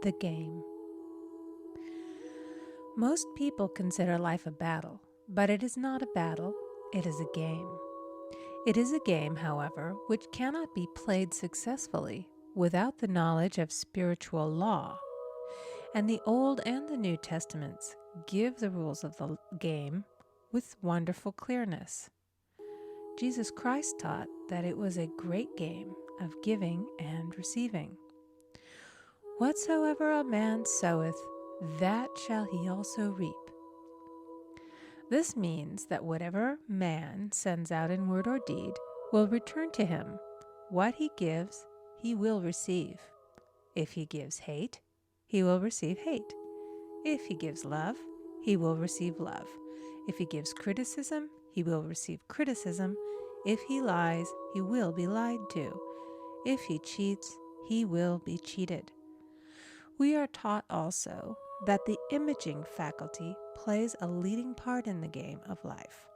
The game. Most people consider life a battle, but it is not a battle, it is a game. It is a game, however, which cannot be played successfully without the knowledge of spiritual law. And the Old and the New Testaments give the rules of the game with wonderful clearness. Jesus Christ taught that it was a great game of giving and receiving. Whatsoever a man soweth, that shall he also reap. This means that whatever man sends out in word or deed will return to him. What he gives, he will receive. If he gives hate, he will receive hate. If he gives love, he will receive love. If he gives criticism, he will receive criticism. If he lies, he will be lied to. If he cheats, he will be cheated. We are taught also that the imaging faculty plays a leading part in the game of life.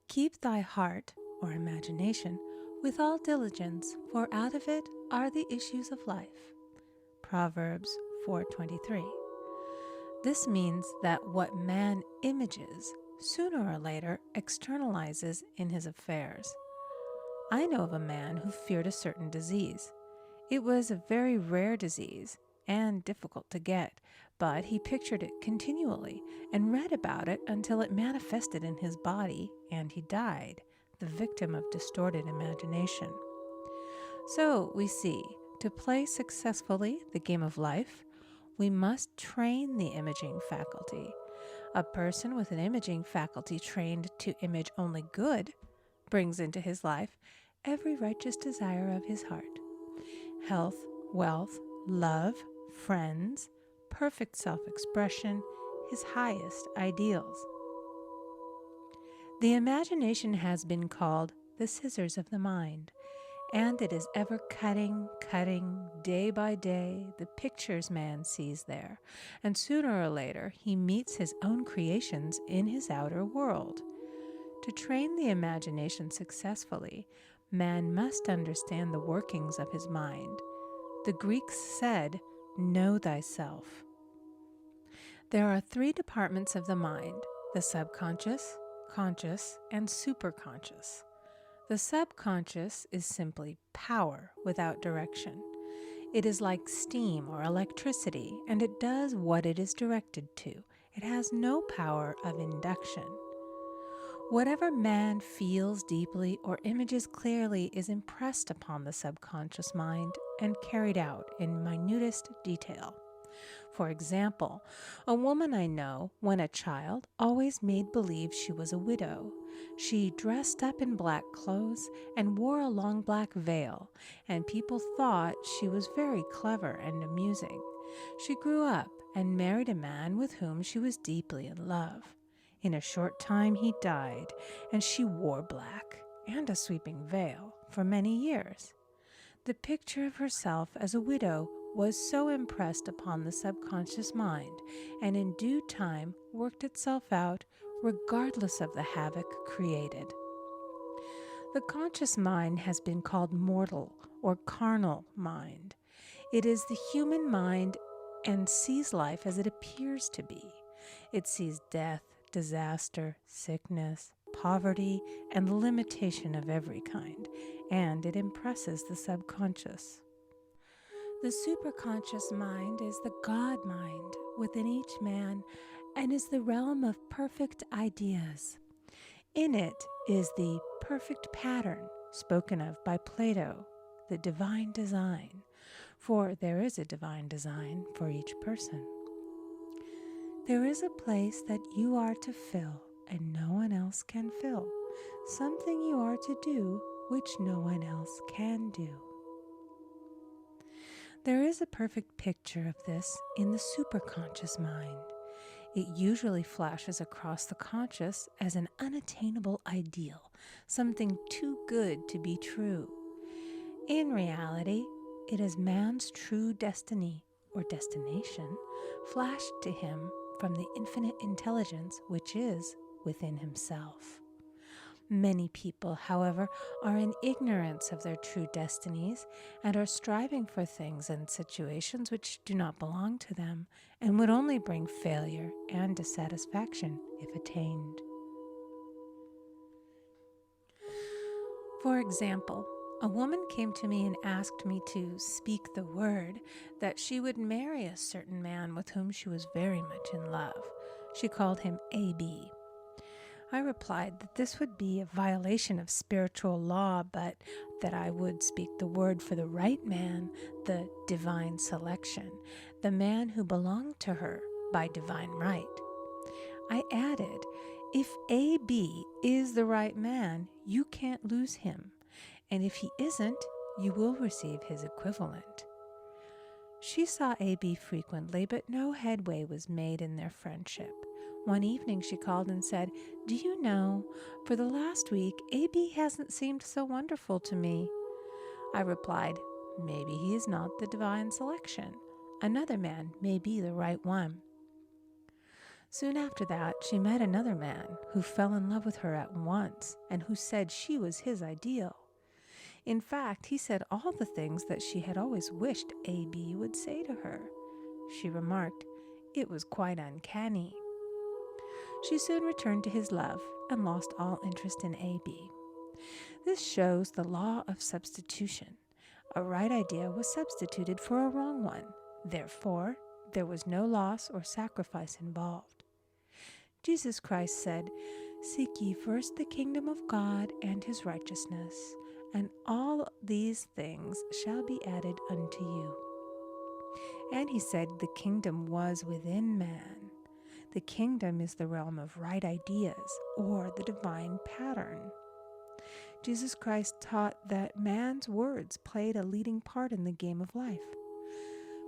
Keep thy heart, or imagination, with all diligence, for out of it are the issues of life. Proverbs 4:23. This means that what man images, sooner or later externalizes in his affairs. I know of a man who feared a certain disease. It was a very rare disease and difficult to get, but he pictured it continually and read about it until it manifested in his body and he died, the victim of distorted imagination. So we see, to play successfully the game of life, we must train the imaging faculty. A person with an imaging faculty trained to image only good brings into his life every righteous desire of his heart. Health, wealth, love, friends, perfect self-expression, his highest ideals. The imagination has been called the scissors of the mind, and it is ever cutting, day by day, the pictures man sees there, and sooner or later he meets his own creations in his outer world. To train the imagination successfully, man must understand the workings of his mind. The Greeks said, "Know thyself." There are three departments of the mind: the subconscious, conscious, and superconscious. The subconscious is simply power without direction. It is like steam or electricity, and it does what it is directed to. It has no power of induction. Whatever man feels deeply or images clearly is impressed upon the subconscious mind and carried out in minutest detail. For example, a woman I know, when a child, always made believe she was a widow. She dressed up in black clothes and wore a long black veil, and people thought she was very clever and amusing. She grew up and married a man with whom she was deeply in love. In a short time he died, and she wore black and a sweeping veil for many years. The picture of herself as a widow was so impressed upon the subconscious mind, and in due time worked itself out regardless of the havoc created. The conscious mind has been called mortal or carnal mind. It is the human mind and sees life as it appears to be. It sees death, disaster, sickness, poverty, and limitation of every kind, and it impresses the subconscious. The superconscious mind is the God mind within each man and is the realm of perfect ideas. In it is the perfect pattern spoken of by Plato, the divine design, for there is a divine design for each person. There is a place that you are to fill and no one else can fill, something you are to do which no one else can do. There is a perfect picture of this in the superconscious mind. It usually flashes across the conscious as an unattainable ideal, something too good to be true. In reality, it is man's true destiny or destination flashed to him from the infinite intelligence which is within himself. Many people, however, are in ignorance of their true destinies and are striving for things and situations which do not belong to them and would only bring failure and dissatisfaction if attained. For example, a woman came to me and asked me to speak the word that she would marry a certain man with whom she was very much in love. She called him A.B. I replied that this would be a violation of spiritual law, but that I would speak the word for the right man, the divine selection, the man who belonged to her by divine right. I added, if A.B. is the right man, you can't lose him, and if he isn't, you will receive his equivalent. She saw A.B. frequently, but no headway was made in their friendship. One evening she called and said, "Do you know, for the last week, A.B. hasn't seemed so wonderful to me." I replied, "Maybe he is not the divine selection. Another man may be the right one." Soon after that, she met another man who fell in love with her at once and who said she was his ideal. In fact, he said all the things that she had always wished A.B. would say to her. She remarked, it was quite uncanny. She soon returned to his love and lost all interest in A.B. This shows the law of substitution. A right idea was substituted for a wrong one. Therefore, there was no loss or sacrifice involved. Jesus Christ said, "Seek ye first the kingdom of God and his righteousness, and all these things shall be added unto you." And he said the kingdom was within man. The kingdom is the realm of right ideas, or the divine pattern. Jesus Christ taught that man's words played a leading part in the game of life.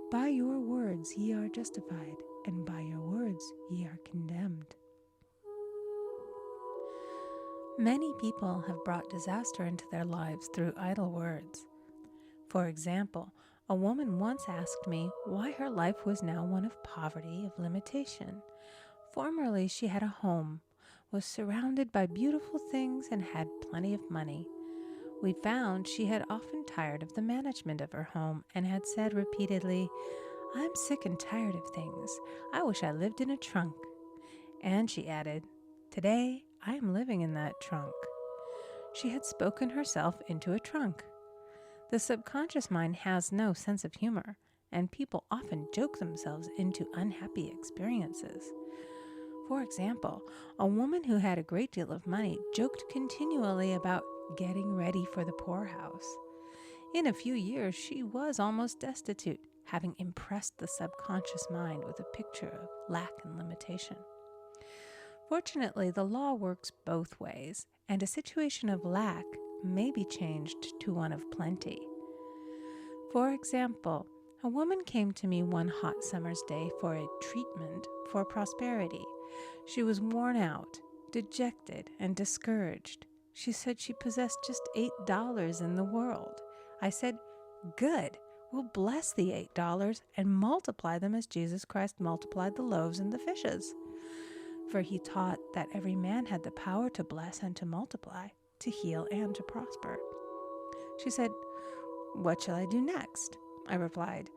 By your words ye are justified, and by your words ye are condemned. Many people have brought disaster into their lives through idle words. For example, a woman once asked me why her life was now one of poverty, of limitation. Formerly she had a home, was surrounded by beautiful things, and had plenty of money. We found she had often tired of the management of her home and had said repeatedly, "I'm sick and tired of things. I wish I lived in a trunk." And she added, "Today I am living in that trunk." She had spoken herself into a trunk. The subconscious mind has no sense of humor, and people often joke themselves into unhappy experiences. For example, a woman who had a great deal of money joked continually about getting ready for the poorhouse. In a few years, she was almost destitute, having impressed the subconscious mind with a picture of lack and limitation. Fortunately, the law works both ways, and a situation of lack may be changed to one of plenty. For example, a woman came to me one hot summer's day for a treatment for prosperity. She was worn out, dejected, and discouraged. She said she possessed just $8 in the world. I said, "Good, we'll bless the $8 and multiply them as Jesus Christ multiplied the loaves and the fishes." For he taught that every man had the power to bless and to multiply, to heal and to prosper. She said, "What shall I do next?" I replied,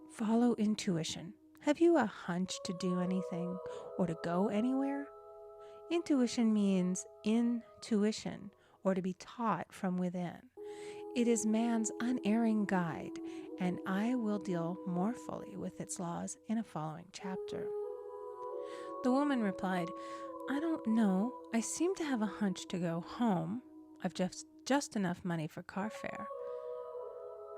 "Follow intuition. Have you a hunch to do anything or to go anywhere?" Intuition means intuition, or to be taught from within. It is man's unerring guide, and I will deal more fully with its laws in a following chapter. The woman replied, "I don't know. I seem to have a hunch to go home. I've just enough money for car fare."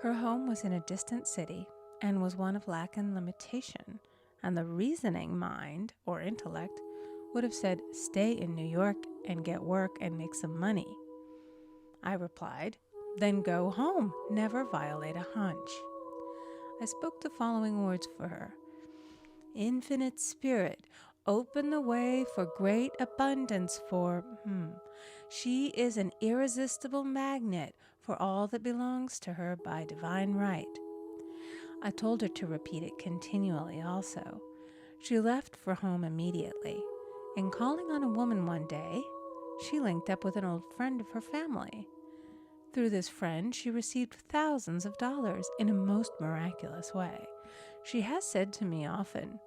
Her home was in a distant city and was one of lack and limitation, and the reasoning mind, or intellect, would have said, "Stay in New York and get work and make some money." I replied, "Then go home. Never violate a hunch." I spoke the following words for her. "Infinite Spirit, open the way for great abundance for She is an irresistible magnet for all that belongs to her by divine right." I told her to repeat it continually also. She left for home immediately. In calling on a woman one day, she linked up with an old friend of her family. Through this friend, she received thousands of dollars in a most miraculous way. She has said to me often,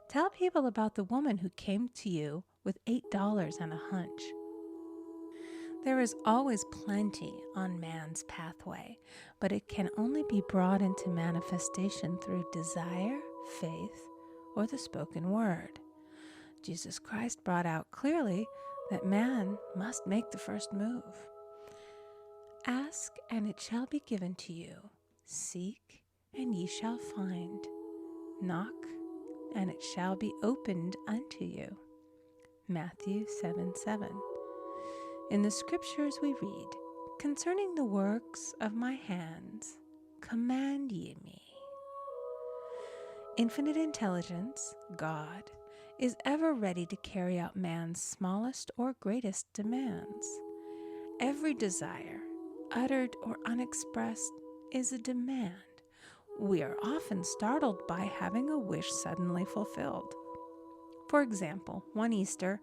"Tell people about the woman who came to you with $8 and a hunch." There is always plenty on man's pathway, but it can only be brought into manifestation through desire, faith, or the spoken word. Jesus Christ brought out clearly that man must make the first move. Ask, and it shall be given to you. Seek, and ye shall find. Knock, and it shall be opened unto you. Matthew 7:7. In the scriptures we read, "Concerning the works of my hands, command ye me." Infinite intelligence, God, is ever ready to carry out man's smallest or greatest demands. Every desire, uttered or unexpressed, is a demand. We are often startled by having a wish suddenly fulfilled. For example, one Easter,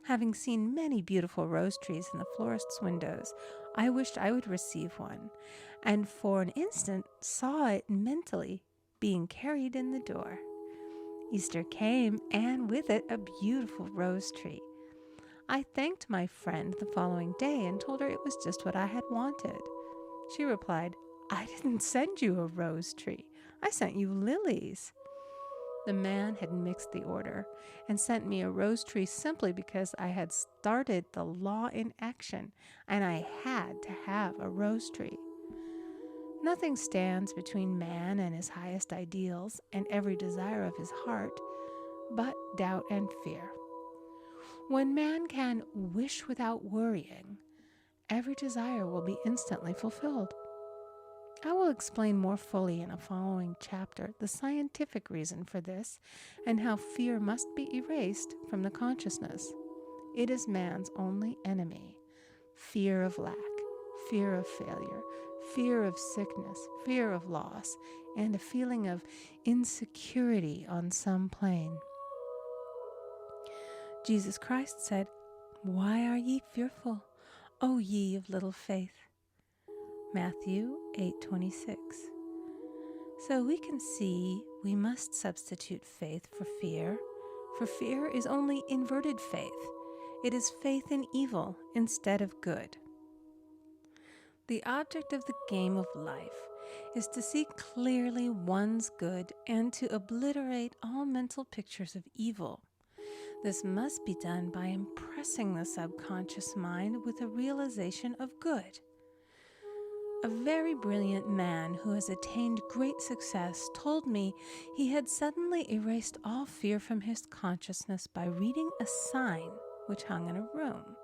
having seen many beautiful rose trees in the florist's windows, I wished I would receive one, and for an instant saw it mentally being carried in the door. Easter came, and with it a beautiful rose tree. I thanked my friend the following day and told her it was just what I had wanted. She replied, "I didn't send you a rose tree. I sent you lilies." The man had mixed the order and sent me a rose tree simply because I had started the law in action and I had to have a rose tree. Nothing stands between man and his highest ideals and every desire of his heart but doubt and fear. When man can wish without worrying, every desire will be instantly fulfilled. I will explain more fully in a following chapter the scientific reason for this and how fear must be erased from the consciousness. It is man's only enemy. Fear of lack, fear of failure, fear of sickness, fear of loss, and a feeling of insecurity on some plane. Jesus Christ said, "Why are ye fearful, O ye of little faith?" Matthew 8:26. So we can see we must substitute faith for fear is only inverted faith. It is faith in evil instead of good. The object of the game of life is to see clearly one's good and to obliterate all mental pictures of evil. This must be done by impressing the subconscious mind with a realization of good. A very brilliant man who has attained great success told me he had suddenly erased all fear from his consciousness by reading a sign which hung in a room.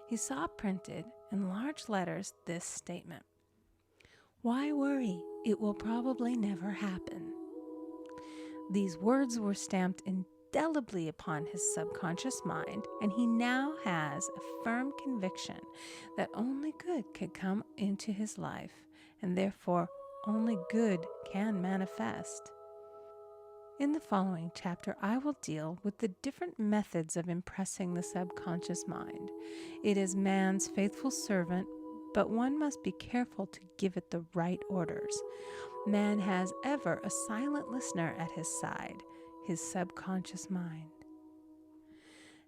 He saw printed in large letters this statement: "Why worry? It will probably never happen." These words were stamped indelibly upon his subconscious mind, and he now has a firm conviction that only good could come into his life, and therefore only good can manifest. In the following chapter, I will deal with the different methods of impressing the subconscious mind. It is man's faithful servant, but one must be careful to give it the right orders. Man has ever a silent listener at his side, his subconscious mind.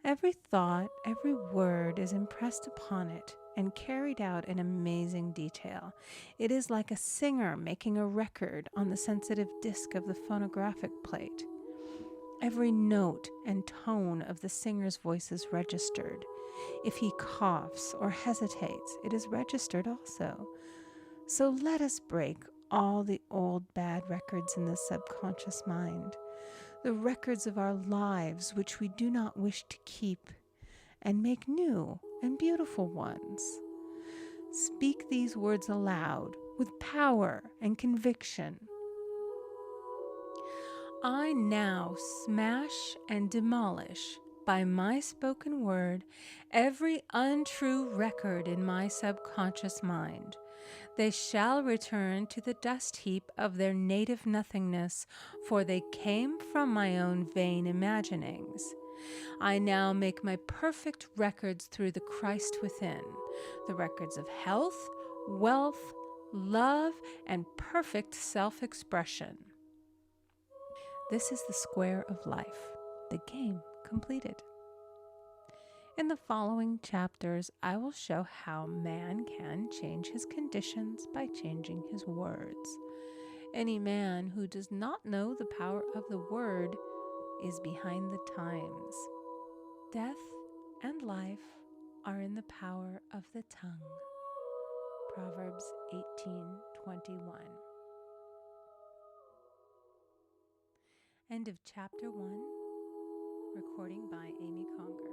Every thought, every word is impressed upon it and carried out in amazing detail. It is like a singer making a record on the sensitive disc of the phonographic plate. Every note and tone of the singer's voice is registered. If he coughs or hesitates, it is registered also. So let us break all the old bad records in the subconscious mind, the records of our lives which we do not wish to keep, and make new and beautiful ones. Speak these words aloud with power and conviction. I now smash and demolish by my spoken word every untrue record in my subconscious mind. They shall return to the dust heap of their native nothingness, for they came from my own vain imaginings. I now make my perfect records through the Christ within, the records of health, wealth, love, and perfect self-expression. This is the square of life, the game completed. In the following chapters, I will show how man can change his conditions by changing his words. Any man who does not know the power of the word is behind the times. Death and life are in the power of the tongue. Proverbs 18:21. End of chapter 1. Recording by Amy Conger.